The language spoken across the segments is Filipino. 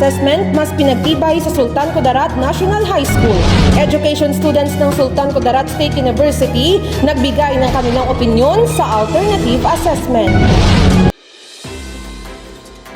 Assessment mas pinagtibay sa Sultan Kudarat National High School. Education students ng Sultan Kudarat State University nagbigay ng kanilang opinyon sa alternative assessment.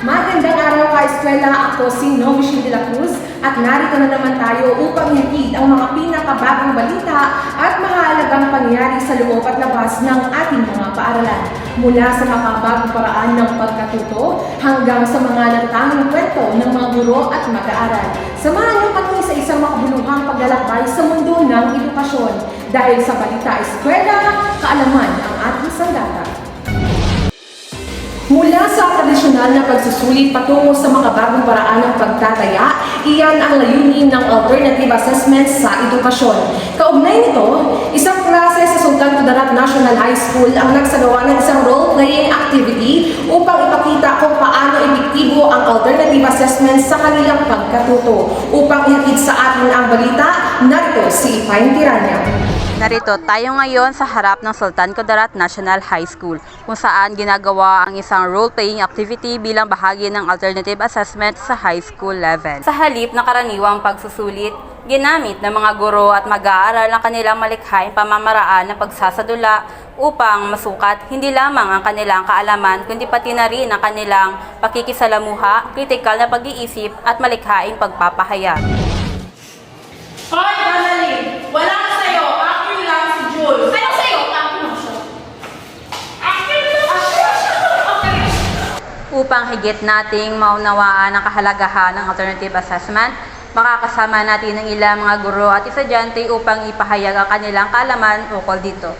Magandang araw ka-eskwela, ako si Novishi de la Cruz at narito na naman tayo upang ihatid ang mga pinakabagong balita at mahalagang pangyayari sa loob at labas ng ating mga paaralan. Mula sa makabagong paraan ng pagkatuto hanggang sa mga natatanging kwento ng mga guro at mag-aaral. Samahan niyo kami sa isang makabuluhang paglalakbay sa mundo ng edukasyon dahil sa Balita Eskwela, kaalaman ang ating sandata. Mula sa tradisyonal na pagsusulit patungo sa mga bagong paraan ng pagtataya, iyan ang layunin ng alternative assessment sa edukasyon. Kaugnay nito, isang klase sa Sultan Kudarat National High School ang nagsagawa ng isang role-playing activity upang ipakita kung paano epektibo ang alternative assessment sa kanilang pagkatuto. Upang ihatid sa atin ang balita, narito si Ipain Tiranya. Narito tayo ngayon sa harap ng Sultan Kudarat National High School kung saan ginagawa ang isang role-playing activity bilang bahagi ng alternative assessment sa high school level. Sa halip ng karaniwang pagsusulit, ginamit ng mga guro at mag-aaral ang kanilang malikhaing pamamaraan ng pagsasadula upang masukat hindi lamang ang kanilang kaalaman kundi pati na rin ang kanilang pakikisalamuha, kritikal na pag-iisip at malikhaing pagpapahayag. Hoy, Danaline! Wala ka sa'yo! Akin lang si Jules! Ano sa'yo? Akin lang siya! Akin lang siya! Okay. Upang higit nating maunawaan ang kahalagahan ng alternative assessment, makakasama natin ng ilang mga guro at estudyante upang ipahayag ang kanilang kaalaman ukol dito.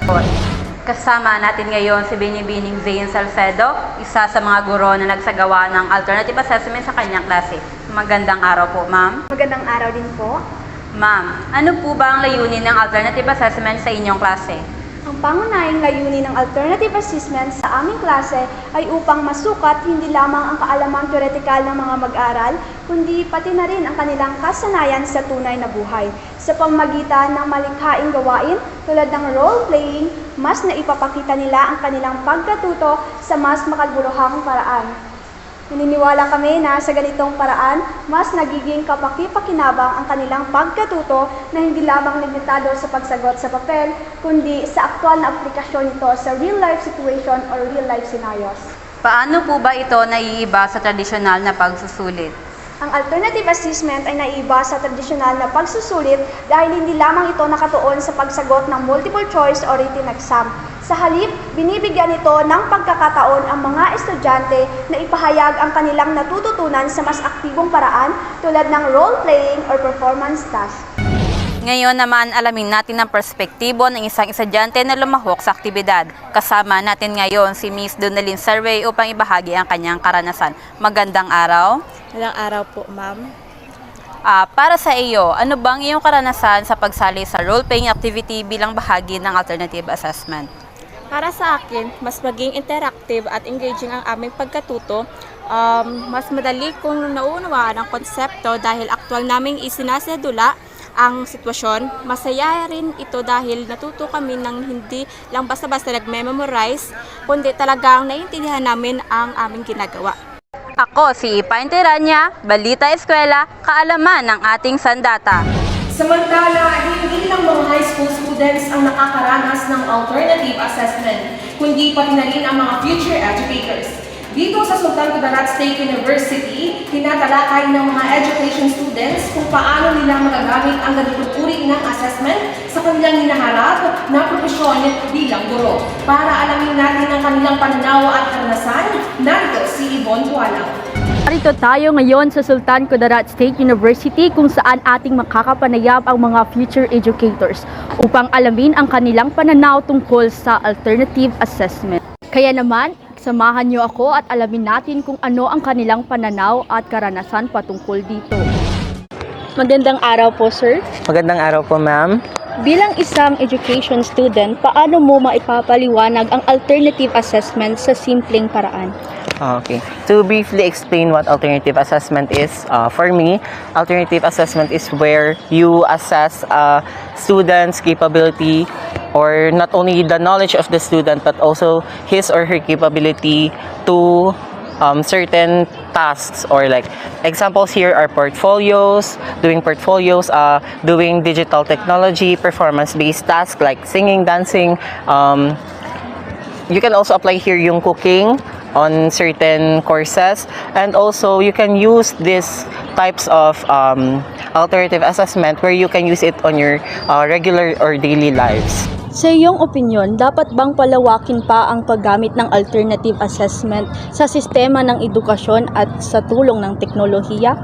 Kasama natin ngayon si Binibining Zane Salcedo, isa sa mga guro na nagsagawa ng alternative assessment sa kanyang klase. Magandang araw po, ma'am. Magandang araw din po. Ma'am, ano po ba ang layunin ng alternative assessment sa inyong klase? Ang pangunahing layunin ng alternative assessment sa aming klase ay upang masukat hindi lamang ang kaalaman teoretikal ng mga mag-aaral, kundi pati na rin ang kanilang kasanayan sa tunay na buhay. Sa pamamagitan ng malikhaing gawain tulad ng role-playing, mas naipapakita nila ang kanilang pagkatuto sa mas makabuluhang paraan. Naniniwala kami na sa ganitong paraan, mas nagiging kapaki-pakinabang ang kanilang pagkatuto na hindi lamang limitado sa pagsagot sa papel, kundi sa aktwal na aplikasyon nito sa real-life situation or real-life scenarios. Paano po ba ito naiiba sa tradisyonal na pagsusulit? Ang alternative assessment ay naiiba sa tradisyonal na pagsusulit dahil hindi lamang ito nakatuon sa pagsagot ng multiple choice or written exam. Sa halip, binibigyan ito ng pagkakataon ang mga estudyante na ipahayag ang kanilang natututunan sa mas aktibong paraan tulad ng role-playing or performance task. Ngayon naman, alamin natin ang perspektibo ng isang estudyante na lumahok sa aktibidad. Kasama natin ngayon si Miss Donalyn Survey upang ibahagi ang kanyang karanasan. Magandang araw. Magandang araw po, ma'am. Para sa iyo, ano bang iyong karanasan sa pagsali sa role-playing activity bilang bahagi ng alternative assessment? Para sa akin, mas maging interactive at engaging ang aming pagkatuto. Mas madali kong nauunawaan ang konsepto dahil aktwal naming isinasadula ang sitwasyon. Masaya rin ito dahil natuto kami ng hindi lang basta-basta nag-memorize, kundi talagang naiintindihan namin ang aming ginagawa. Ako si Ipain Tiranya, Balita Eskwela, kaalaman ng ating sandata. Samantala, hindi lang mga high school students ang nakakaranas ng alternative assessment, kundi pati na rin ang mga future educators. Dito sa Sultan Kudarat State University, tinatalakay ng mga education students kung paano nila magagamit ang ganitong uri ng assessment sa kanilang hinaharap na profesyon bilang guro. Para alamin natin ang kanilang pananaw at karanasan, narito si Yvonne Tualang. Narito tayo ngayon sa Sultan Kudarat State University kung saan ating makakapanayam ang mga future educators upang alamin ang kanilang pananaw tungkol sa alternative assessment. Kaya naman, samahan niyo ako at alamin natin kung ano ang kanilang pananaw at karanasan patungkol dito. Magandang araw po, sir. Magandang araw po, ma'am. Bilang isang education student, paano mo maipapaliwanag ang alternative assessment sa simpleng paraan? Okay. To briefly explain what alternative assessment is, for me, alternative assessment is where you assess a student's capability or not only the knowledge of the student but also his or her capability to certain tasks, or like examples here are portfolios, doing digital technology, performance-based tasks like singing, dancing. You can also apply here yung cooking on certain courses, and also you can use these types of alternative assessment where you can use it on your regular or daily lives. Sa iyong opinyon, dapat bang palawakin pa ang paggamit ng alternative assessment sa sistema ng edukasyon at sa tulong ng teknolohiya?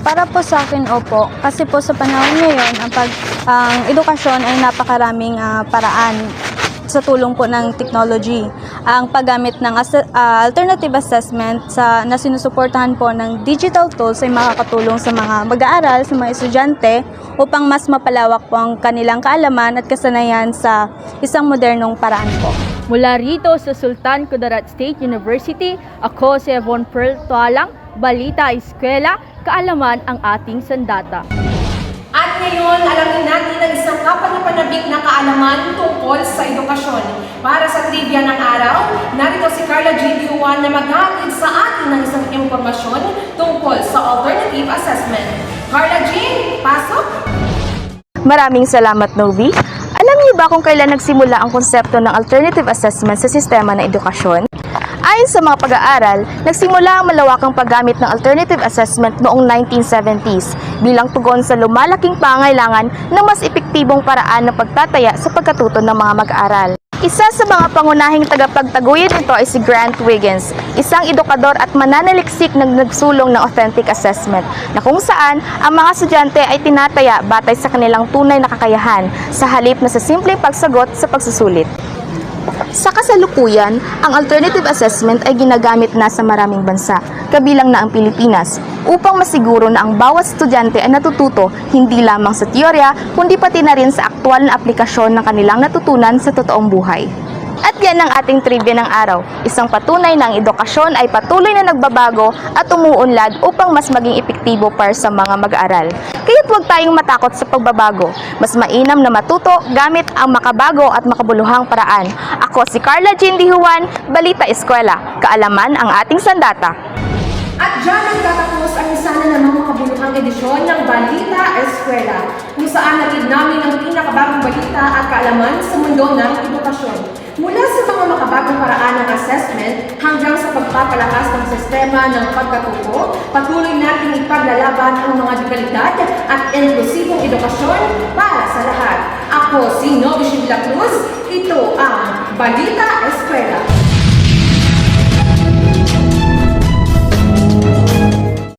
Para po sa akin, opo. Kasi po sa panahon ngayon, ang edukasyon ay napakaraming paraan sa tulong po ng technology. Ang paggamit ng alternative assessment na sinusuportahan po ng digital tools ay makakatulong sa mga mag-aaral, sa mga estudyante upang mas mapalawak po ang kanilang kaalaman at kasanayan sa isang modernong paraan po. Mula rito sa Sultan Kudarat State University, ako si Yvonne Pearl Tualang, Balita Eskwela, kaalaman ang ating sandata. At ngayon, alamin natin ang isang kapanapanabik na kaalaman tungkol sa edukasyon. Para sa trivia ng araw, narito si Carla G. Diuan na maghatid sa atin ng isang impormasyon tungkol sa alternative assessment. Carla G., pasok! Maraming salamat, Novi. Alam niyo ba kung kailan nagsimula ang konsepto ng alternative assessment sa sistema ng edukasyon? Ayon sa mga pag-aaral, nagsimula ang malawakang paggamit ng alternative assessment noong 1970s bilang tugon sa lumalaking pangailangan ng mas epektibong paraan ng pagtataya sa pagkatuto ng mga mag-aaral. Isa sa mga pangunahing tagapagtaguyod nito ay si Grant Wiggins, isang edukador at mananaliksik na nagsulong ng authentic assessment, na kung saan ang mga estudyante ay tinataya batay sa kanilang tunay na kakayahan sa halip na sa simpleng pagsagot sa pagsusulit. Sa kasalukuyan, ang alternative assessment ay ginagamit na sa maraming bansa, kabilang na ang Pilipinas, upang masiguro na ang bawat estudyante ay natututo hindi lamang sa teorya, kundi pati na rin sa aktwal na aplikasyon ng kanilang natutunan sa totoong buhay. At yan ang ating trivia ng araw, isang patunay na ang edukasyon ay patuloy na nagbabago at umuunlad upang mas maging epektibo para sa mga mag-aaral. Kaya't huwag tayong matakot sa pagbabago. Mas mainam na matuto gamit ang makabago at makabuluhang paraan. Ako si Carla Jean Dihuan, Balita Eskwela, kaalaman ang ating sandata. At dyan nagtatapos ang isa na namang makabuluhang edisyon ng Balita Eskwela, kung saan natid namin ang pinakabagong balita at kaalaman sa mundo ng edukasyon. Mula sa mga makabagong paraan ng assessment hanggang sa pagpapalakas ng sistema ng pagkatuto, patuloy natin ipaglalaban ang mga dekalidad at inklusibong edukasyon para sa lahat. Ako si Novi de la Cruz, ito ang Balita Eskwela.